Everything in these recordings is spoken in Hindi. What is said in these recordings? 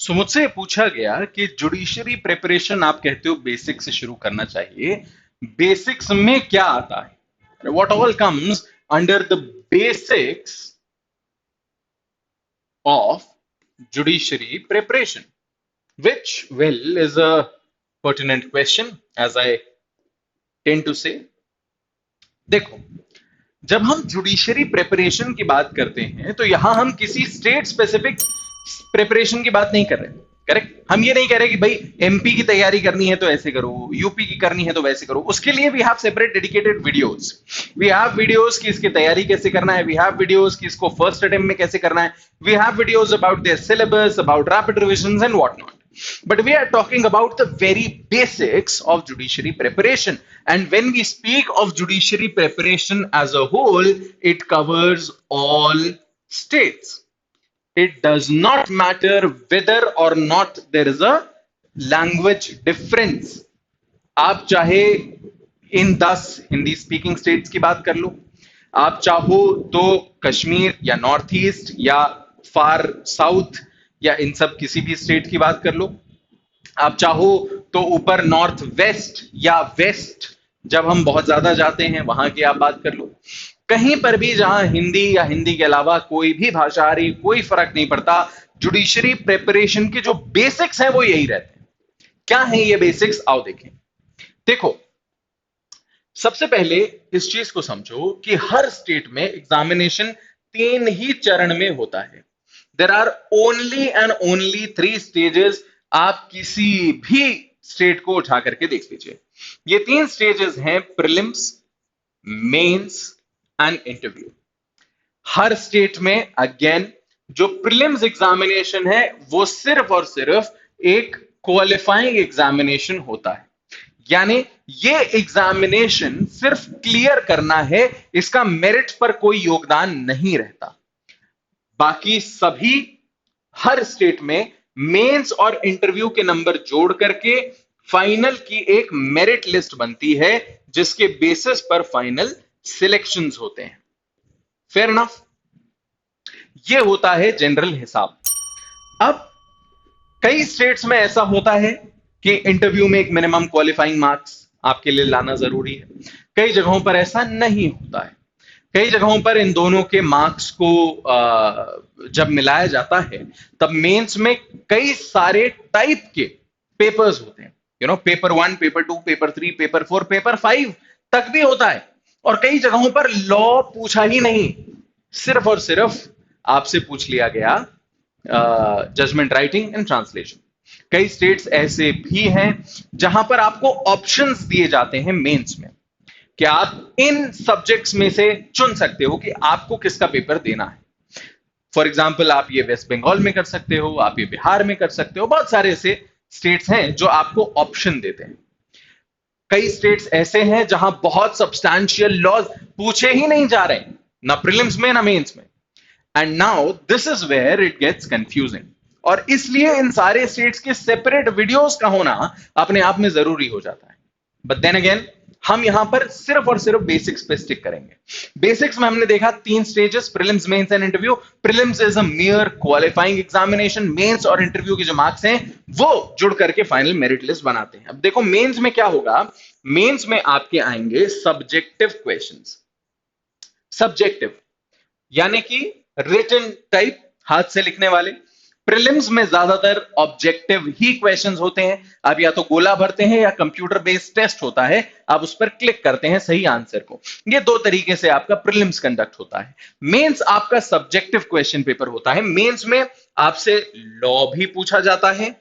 सो मुझसे पूछा गया कि जुडिशरी प्रिपरेशन आप कहते हो बेसिक से शुरू करना चाहिए। बेसिक्स में क्या आता है? What all comes under the basics of judiciary preparation, which will is a pertinent question as I tend to say. देखो, जब हम जुडिशरी प्रिपरेशन की बात करते हैं तो यहां हम किसी स्टेट स्पेसिफिक प्रिपरेशन की बात नहीं कर रहे। करेक्ट, हम ये नहीं कह रहे कि भाई एमपी की तैयारी करनी है तो ऐसे करो, यूपी की करनी है तो वैसे करो। उसके लिए we have separate dedicated videos. We have videos कि इसकी तैयारी कैसे करना है, वी हैव वीडियोस कि इसको फर्स्ट अटेम्प्ट में कैसे करना है, we have videos about their syllabus, about rapid revision and what not. But we are talking about the very basics of judiciary preparation. And when we speak of judiciary preparation as a whole, it covers all states. It does not matter whether or not there is a language difference. आप चाहे इन 10 हिंदी स्पीकिंग स्टेट्स की बात कर लो, आप चाहो तो कश्मीर या नॉर्थ ईस्ट या फार साउथ या इन सब किसी भी स्टेट की बात कर लो, आप चाहो तो ऊपर नॉर्थ वेस्ट या वेस्ट जब हम बहुत ज्यादा जाते हैं वहां की आप बात कर लो। कहीं पर भी जहां हिंदी या हिंदी के अलावा कोई भी भाषा आ रही, कोई फर्क नहीं पड़ता। जुडिशरी प्रिपरेशन के जो बेसिक्स हैं वो यही रहते हैं। क्या है ये बेसिक्स, आओ देखें। देखो, सबसे पहले इस चीज को समझो कि हर स्टेट में एग्जामिनेशन 3 ही चरण में होता है। There are only and only 3 stages. आप किसी भी स्टेट को उठा करके देख लीजिए, ये 3 स्टेजेस हैं, प्रीलिम्स, मेंस एंड इंटरव्यू। हर स्टेट में अगेन जो प्रीलिम्स एग्जामिनेशन है वो सिर्फ और सिर्फ एक क्वालिफाइंग एग्जामिनेशन होता है। यानी ये एग्जामिनेशन सिर्फ क्लियर करना है, इसका मेरिट पर कोई योगदान नहीं रहता। बाकी सभी हर स्टेट में मेंस और इंटरव्यू के नंबर जोड़ करके फाइनल की एक मेरिट लिस्ट बनती है, जिसके बेसिस पर फाइनल सिलेक्शंस होते हैं। फेयर इनफ, ये होता है जनरल हिसाब। अब कई स्टेट्स में ऐसा होता है कि इंटरव्यू में एक मिनिमम क्वालिफाइंग मार्क्स आपके लिए लाना जरूरी है। कई जगहों पर ऐसा नहीं होता है। कई जगहों पर इन दोनों के मार्क्स को जब मिलाया जाता है तब मेंस में कई सारे टाइप के पेपर्स होते हैं। Paper 1, paper 2, paper 3, paper 4, paper 5 तक भी होता है। और कई जगहों पर लॉ पूछा ही नहीं, सिर्फ और सिर्फ आपसे पूछ लिया गया जजमेंट राइटिंग एंड ट्रांसलेशन। कई स्टेट्स ऐसे भी हैं जहां पर आपको ऑप्शंस दिए जाते हैं मेंस में कि आप इन सब्जेक्ट्स में से चुन सकते हो कि आपको किसका पेपर देना है। फॉर एग्जाम्पल, आप ये वेस्ट बंगाल में कर सकते हो, आप ये बिहार में कर सकते हो। बहुत सारे ऐसे स्टेट्स हैं जो आपको ऑप्शन देते हैं। कई स्टेट्स ऐसे हैं जहां बहुत सब्सटैंशियल लॉज पूछे ही नहीं जा रहे, ना प्रीलिम्स में ना मेंस में। And now this is where it gets confusing. और इसलिए इन सारे स्टेट्स के सेपरेट वीडियोस का होना अपने आप में जरूरी हो जाता है। बट देन अगेन, हम यहां पर सिर्फ और सिर्फ बेसिक्स पे स्टिक करेंगे। बेसिक्स में हमने देखा 3 stages, prelims, mains and interview. Prelims is a mere qualifying examination. Mains और इंटरव्यू के जो मार्क्स हैं वो जुड़ करके फाइनल मेरिट लिस्ट बनाते हैं। अब देखो, मेंस में क्या होगा। मेंस में आपके आएंगे सब्जेक्टिव क्वेश्चंस। सब्जेक्टिव यानी कि रिटन टाइप, हाथ से लिखने वाले। प्रीलिम्स में ज्यादातर ऑब्जेक्टिव ही क्वेश्चंस होते हैं। आप या तो गोला भरते हैं या कंप्यूटर बेस्ड टेस्ट होता है, आप उस पर क्लिक करते हैं सही आंसर को। ये 2 तरीके से आपका प्रीलिम्स कंडक्ट होता है। मेंस आपका सब्जेक्टिव क्वेश्चन पेपर होता है। मेंस में आपसे लॉ भी पूछा जाता है,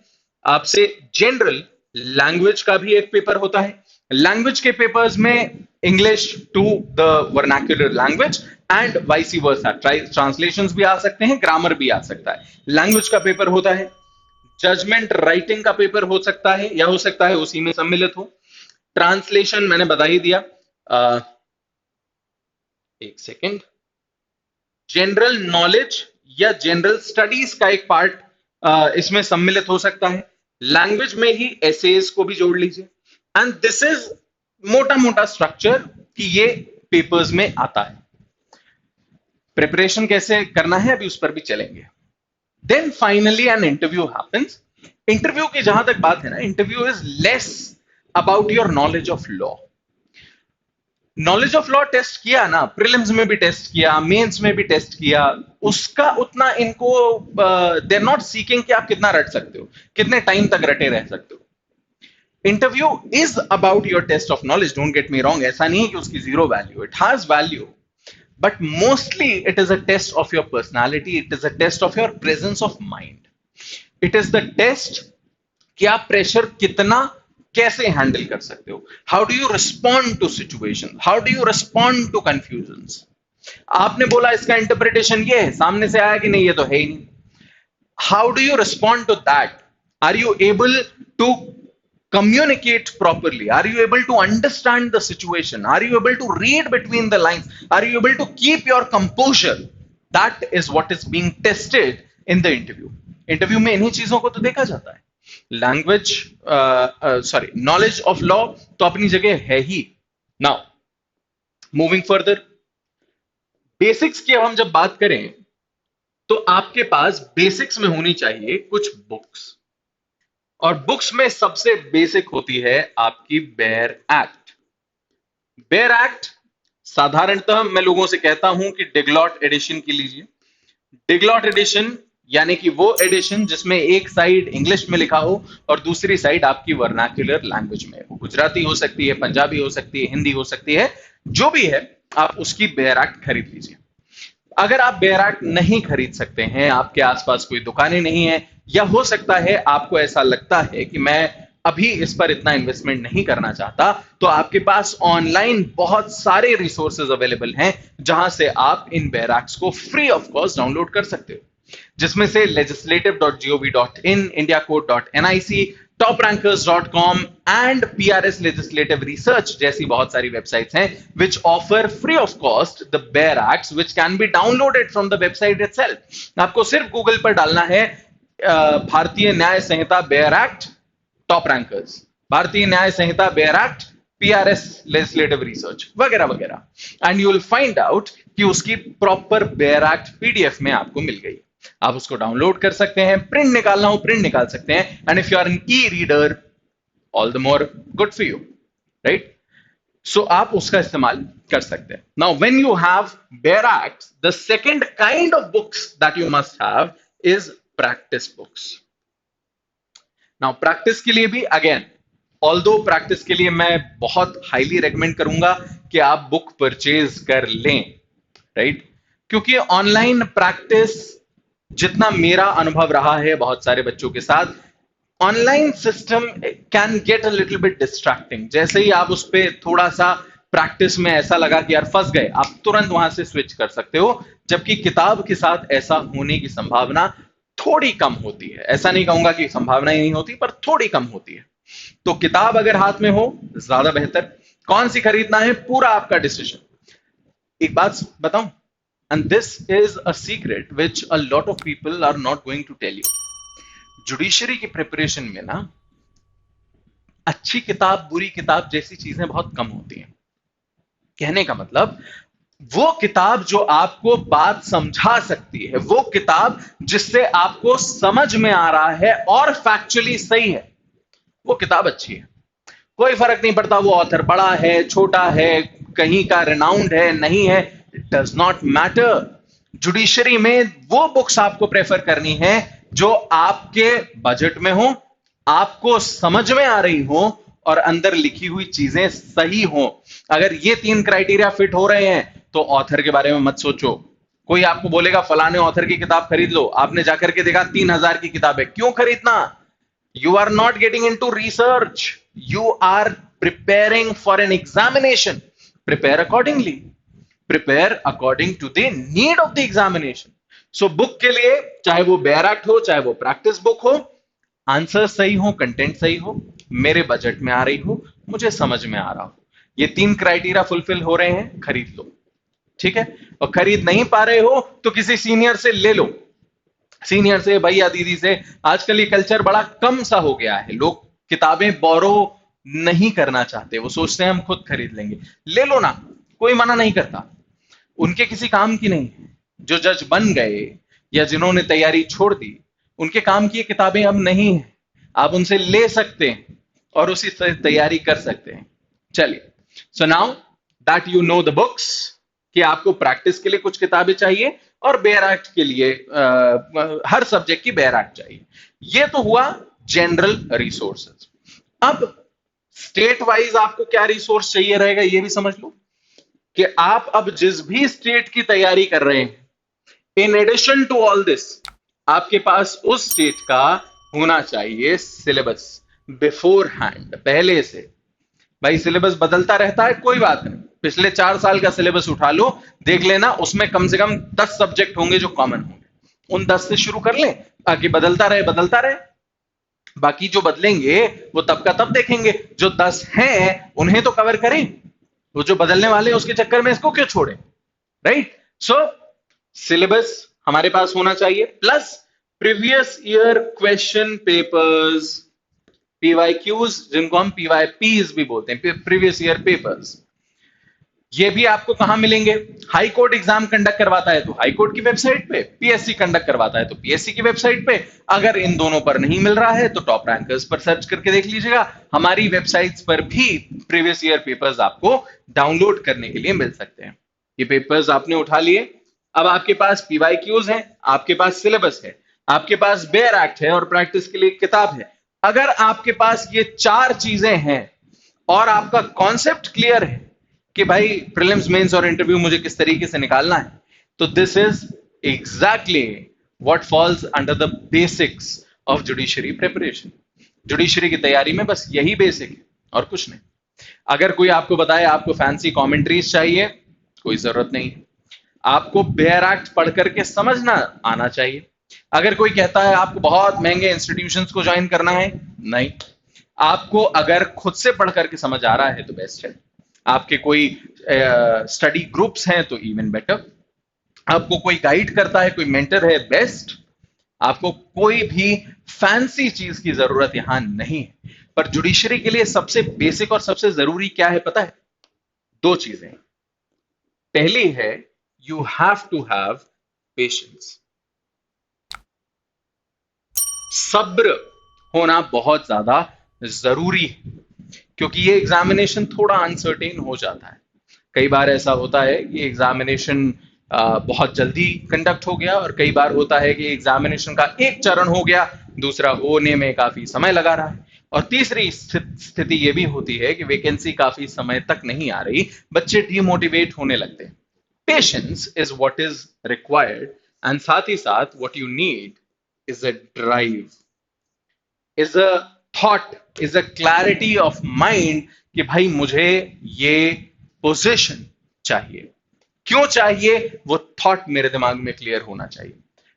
आपसे जनरल लैंग्वेज का भी एक पेपर होता है। लैंग्वेज के पेपर्स में English to the vernacular language and vice versa, translations भी आ सकते हैं, ग्रामर भी आ सकता है। लैंग्वेज का पेपर होता है। जजमेंट राइटिंग का पेपर हो सकता है या हो सकता है उसी में सम्मिलित हो। ट्रांसलेशन मैंने बता ही दिया। एक सेकेंड, जनरल नॉलेज या जनरल स्टडीज का एक पार्ट इसमें सम्मिलित हो सकता है। लैंग्वेज में ही एसेज को भी जोड़ लीजिए। एंड दिस इज मोटा मोटा स्ट्रक्चर कि ये पेपर्स में आता है। प्रिपरेशन कैसे करना है अभी उस पर भी चलेंगे। Then finally an interview happens. Interview की जहां तक बात है ना, interview is less about your knowledge of law. Knowledge of law test किया ना, प्रीलिम्स में भी टेस्ट किया, मेंस में भी टेस्ट किया, उसका उतना इनको दे आर नॉट सीकिंग कि आप कितना रट सकते हो, कितने टाइम तक रटे रह सकते हो। Interview is about your test of knowledge, don't get me wrong, ऐसा नहीं है कि उसकी zero value, it has value, but mostly it is a test of your personality, it is a test of your presence of mind, it is the test कि आप प्रेशर कितना कैसे हैंडल कर सकते हो, how do you respond to situation, how do you respond to confusions. आपने बोला इसका इंटरप्रिटेशन ये है, सामने से आया कि नहीं ये तो है ही नहीं, how do you respond to that? Are you able to communicate properly? Are you able to understand the situation? Are you able to read between the lines? Are you able to keep your composure? That is what is being tested in the interview. Interview में इन्हीं चीजों को तो देखा जाता है। Language, sorry, knowledge of law तो अपनी जगह है ही। नाउ मूविंग फर्दर, बेसिक्स की अब हम जब बात करें तो आपके पास बेसिक्स में होनी चाहिए कुछ बुक्स, और बुक्स में सबसे बेसिक होती है आपकी बेयर एक्ट। बेयर एक्ट साधारणतः मैं लोगों से कहता हूं कि डिगलॉट एडिशन की लीजिए। डिगलॉट एडिशन यानी कि वो एडिशन जिसमें एक साइड इंग्लिश में लिखा हो और दूसरी साइड आपकी वर्नाक्युलर लैंग्वेज में हो, गुजराती हो सकती है, पंजाबी हो सकती है, हिंदी हो सकती है, जो भी है आप उसकी बेयर एक्ट खरीद लीजिए। अगर आप बेयर एक्ट नहीं खरीद सकते हैं, आपके आसपास कोई दुकानें नहीं है, या हो सकता है आपको ऐसा लगता है कि मैं अभी इस पर इतना इन्वेस्टमेंट नहीं करना चाहता, तो आपके पास ऑनलाइन बहुत सारे रिसोर्सेज अवेलेबल हैं जहां से आप इन बेयर एक्ट्स को फ्री ऑफ कॉस्ट डाउनलोड कर सकते हो, जिसमें से legislative.gov.in, indiacode.nic, toprankers.com and PRS Legislative Research जैसी बहुत सारी वेबसाइट्स हैं which offer free of cost the Bear Acts which can be downloaded from the website itself। आपको सिर्फ गूगल पर डालना है Bharatiya Nyaya Sanhita bare act top rankers, Bharatiya Nyaya Sanhita bare act PRS Legislative Research वगैरह वगैरह, and you will find out कि उसकी प्रॉपर बेयर एक्ट PDF में आपको मिल गई। आप उसको डाउनलोड कर सकते हैं, प्रिंट निकालना हो प्रिंट निकाल सकते हैं, and if you are an e reader all the more good for you, right. So आप उसका इस्तेमाल कर सकते हैं। Now when you have bare acts, the second kind of books that you must have is practice books. Now practice के लिए भी अगेन, ऑल्दो प्रैक्टिस के लिए मैं बहुत हाईली रेकमेंड करूंगा कि आप बुक परचेज कर लें, राइट, क्योंकि ऑनलाइन प्रैक्टिस, जितना मेरा अनुभव रहा है बहुत सारे बच्चों के साथ, online system can get a little bit distracting. जैसे ही आप उस पर थोड़ा सा प्रैक्टिस में ऐसा लगा कि यार फंस गए, आप तुरंत वहां से स्विच कर सकते हो, जबकि किताब के साथ ऐसा होने की संभावना थोड़ी कम होती है। ऐसा नहीं कहूंगा कि संभावना ही नहीं होती, पर थोड़ी कम होती है। तो किताब अगर हाथ में हो ज्यादा बेहतर। कौन सी खरीदना है पूरा आपका डिसीजन। एक बात बताऊं, and this is a secret which a lot of people are not going to tell you। Judiciary की प्रिपरेशन में ना अच्छी किताब बुरी किताब जैसी चीजें बहुत कम होती हैं। कहने का मतलब, वो किताब जो आपको बात समझा सकती है, वो किताब जिससे आपको समझ में आ रहा है और फैक्चुअली सही है, वो किताब अच्छी है। कोई फर्क नहीं पड़ता वो ऑथर बड़ा है, छोटा है, कहीं का रिनाउंड है, नहीं है, it does not matter. Judiciary में वो बुक्स आपको प्रेफर करनी है जो आपके बजट में हो, आपको समझ में आ रही हो, और अंदर लिखी हुई चीजें सही हो। अगर ये 3 क्राइटेरिया फिट हो रहे हैं तो ऑथर के बारे में मत सोचो। कोई आपको बोलेगा फलाने ऑथर की किताब खरीद लो, आपने जाकर के देखा 3000 की किताब है, क्यों खरीदना? You are not getting into research. You are preparing for an examination. Prepare accordingly. Prepare according to the need of the examination. So book के लिए चाहे वो बेयर एक्ट हो, चाहे वो प्रैक्टिस बुक हो, आंसर सही हो, कंटेंट सही हो, मेरे बजट में आ रही हो, मुझे समझ में आ रहा हो, ये 3 क्राइटेरिया फुलफिल हो रहे हैं, खरीद लो। ठीक है। और खरीद नहीं पा रहे हो तो किसी सीनियर से ले लो, सीनियर से, भैया दीदी से। आजकल ये कल्चर बड़ा कम सा हो गया है, लोग किताबें बोरो नहीं करना चाहते, वो सोचते हैं हम खुद खरीद लेंगे। ले लो ना, कोई मना नहीं करता, उनके किसी काम की नहीं है। जो जज बन गए, या जिन्होंने तैयारी छोड़ दी, उनके काम की ये किताबें अब नहीं है। आप उनसे ले सकते हैं और उसी से तैयारी कर सकते हैं। चलिए, so now that you know the books, कि आपको प्रैक्टिस के लिए कुछ किताबें चाहिए और बेयर एक्ट के लिए हर सब्जेक्ट की बेयर एक्ट चाहिए। ये तो हुआ जनरल रिसोर्सेज। अब स्टेट वाइज आपको क्या रिसोर्स चाहिए रहेगा, ये भी समझ लो कि आप अब जिस भी स्टेट की तैयारी कर रहे हैं, in addition to all this, आपके पास उस स्टेट का होना चाहिए सिलेबस बिफोर हैंड, पहले से। भाई सिलेबस बदलता रहता है, कोई बात नहीं, पिछले 4 साल का सिलेबस उठा लो, देख लेना, उसमें कम से कम 10 सब्जेक्ट होंगे जो कॉमन होंगे, उन 10 से शुरू कर लें, ताकि बदलता रहे बदलता रहे। बाकी जो बदलेंगे वो तब का तब देखेंगे, जो 10 हैं उन्हें तो कवर करें, वो जो बदलने वाले हैं उसके चक्कर में इसको क्यों छोड़ें, राइट? सो सिलेबस हमारे पास होना चाहिए, plus previous year question papers, PYQs, जिनको हम पीवाईपीज भी बोलते हैं, प्रीवियस ईयर पेपर्स। ये भी आपको कहां मिलेंगे? हाई कोर्ट एग्जाम कंडक्ट करवाता है तो हाई कोर्ट की वेबसाइट पे, पीएससी कंडक्ट करवाता है तो पीएससी की वेबसाइट पे। अगर इन दोनों पर नहीं मिल रहा है तो टॉप रैंकर्स पर सर्च करके देख लीजिएगा, हमारी वेबसाइट्स पर भी प्रीवियस ईयर पेपर्स आपको डाउनलोड करने के लिए मिल सकते हैं। ये पेपर्स आपने उठा लिए, अब आपके पास पीवाईक्यूज हैं, आपके पास सिलेबस है, आपके पास बेयर एक्ट है और प्रैक्टिस के लिए किताब है। अगर आपके पास ये 4 चीजें हैं और आपका कॉन्सेप्ट क्लियर है कि भाई प्रीलिम्स, मेंस और इंटरव्यू मुझे किस तरीके से निकालना है, तो this is exactly what falls under the basics of judiciary preparation. Judiciary की तैयारी में बस यही बेसिक है और कुछ नहीं। अगर कोई आपको बताए आपको फैंसी कमेंट्रीज चाहिए, कोई जरूरत नहीं है। आपको बेयर एक्ट पढ़ करके समझना आना चाहिए। अगर कोई कहता है आपको बहुत महंगे इंस्टीट्यूशंस को ज्वाइन करना है, नहीं, आपको अगर खुद से पढ़ करके समझ आ रहा है तो बेस्ट है। आपके कोई स्टडी ग्रुप्स हैं तो इवन बेटर। आपको कोई गाइड करता है, कोई मेंटर है, बेस्ट। आपको कोई भी फैंसी चीज की जरूरत यहां नहीं है। पर जुडिशरी के लिए सबसे बेसिक और सबसे जरूरी क्या है पता है? 2 चीजें। पहली है, you have to have patience. सब्र होना बहुत ज्यादा जरूरी है, क्योंकि ये एग्जामिनेशन थोड़ा अनसर्टेन हो जाता है। कई बार ऐसा होता है कि एग्जामिनेशन बहुत जल्दी कंडक्ट हो गया, और कई बार होता है कि एग्जामिनेशन का एक चरण हो गया, दूसरा होने में काफी समय लगा रहा है, और तीसरी स्थिति ये भी होती है कि वैकेंसी काफी समय तक नहीं आ रही, बच्चे डीमोटिवेट होने लगते हैं। Patience is what is required, and साथ ही साथ what you need is a drive, is a thought, is a clarity of mind कि भाई मुझे ये पोजीशन चाहिए। क्यों चाहिए? वो थॉट मेरे दिमाग में क्लियर होना चाहिए,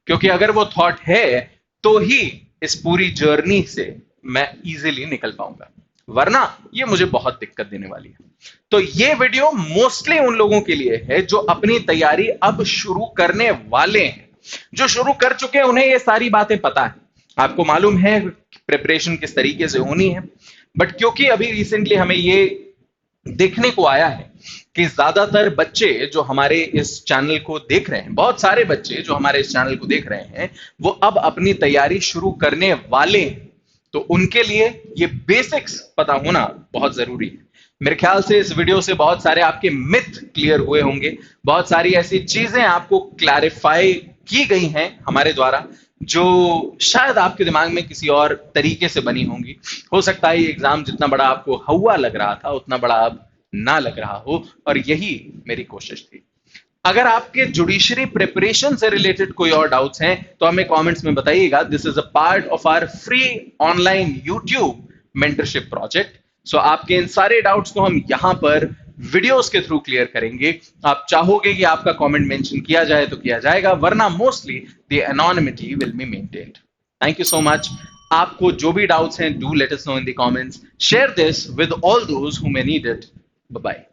क्योंकि अगर वो थॉट है तो ही इस पूरी जर्नी से मैं इजीली निकल पाऊंगा, वरना ये मुझे बहुत दिक्कत देने वाली है। तो ये वीडियो मोस्टली उन लोगों के लिए है जो अपनी तैयारी अब शुरू करने वाले हैं। जो शुरू कर चुके हैं उन्हें ये सारी बातें पता है, आपको मालूम है प्रिपरेशन किस तरीके से होनी है। बट क्योंकि अभी रिसेंटली हमें ये देखने को आया है कि ज्यादातर बच्चे जो हमारे इस चैनल को देख रहे हैं, बहुत सारे बच्चे जो हमारे इस चैनल को देख रहे हैं, वो अब अपनी तैयारी शुरू करने वाले हैं, तो उनके लिए ये बेसिक्स पता होना बहुत जरूरी है। मेरे ख्याल से इस वीडियो से बहुत सारे आपके मिथ क्लियर हुए होंगे, बहुत सारी ऐसी चीजें आपको क्लैरिफाई की गई हैं हमारे द्वारा, जो शायद आपके दिमाग में किसी और तरीके से बनी होंगी। हो सकता है ये एग्जाम जितना बड़ा आपको हवा लग रहा था उतना बड़ा अब ना लग रहा हो, और यही मेरी कोशिश थी। अगर आपके जुडिशरी प्रिपरेशन से रिलेटेड कोई और डाउट्स हैं तो हमें कमेंट्स में बताइएगा। This is a part of our free online YouTube mentorship project. So आपके इन सारे डाउट्स को हम यहां पर वीडियोस के थ्रू क्लियर करेंगे। आप चाहोगे कि आपका कमेंट मेंशन किया जाए तो किया जाएगा, वरना mostly the anonymity will be maintained. Thank you so much. आपको जो भी डाउट्स हैं, do let us know in the comments. Share this with all those who may need it. Bye bye.